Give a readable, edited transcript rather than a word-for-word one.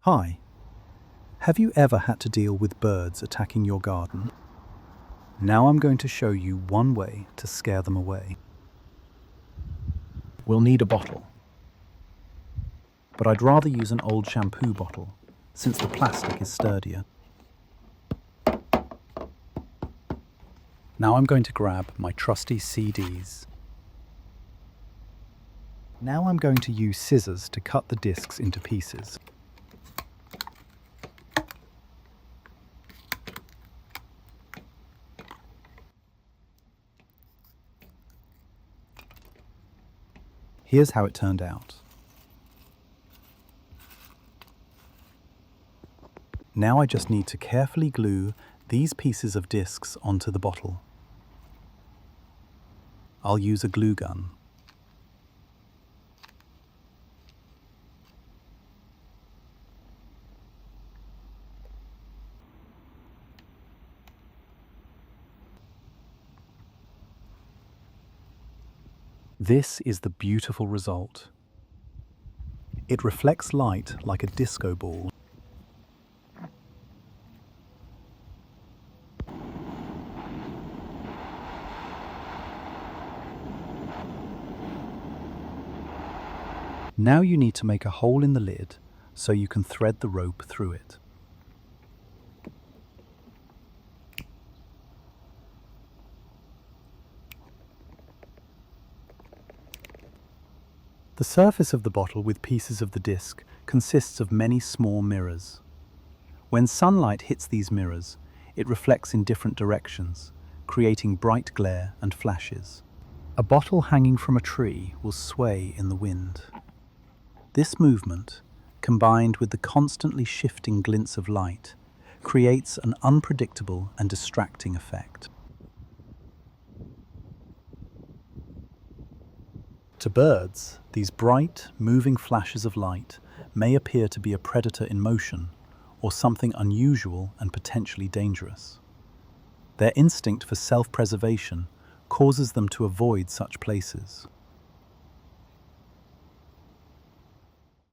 Hi, have you ever had to deal with birds attacking your garden? Now I'm going to show you one way to scare them away. We'll need a bottle, but I'd rather use an old shampoo bottle since the plastic is sturdier. Now I'm going to grab my trusty CDs. Now I'm going to use scissors to cut the discs into pieces. Here's how it turned out. Now I just need to carefully glue these pieces of discs onto the bottle. I'll use a glue gun. This is the beautiful result. It reflects light like a disco ball. Now you need to make a hole in the lid so you can thread the rope through it. The surface of the bottle with pieces of the disc consists of many small mirrors. When sunlight hits these mirrors, it reflects in different directions, creating bright glare and flashes. A bottle hanging from a tree will sway in the wind. This movement, combined with the constantly shifting glints of light, creates an unpredictable and distracting effect. To birds, these bright, moving flashes of light may appear to be a predator in motion or something unusual and potentially dangerous. Their instinct for self-preservation causes them to avoid such places.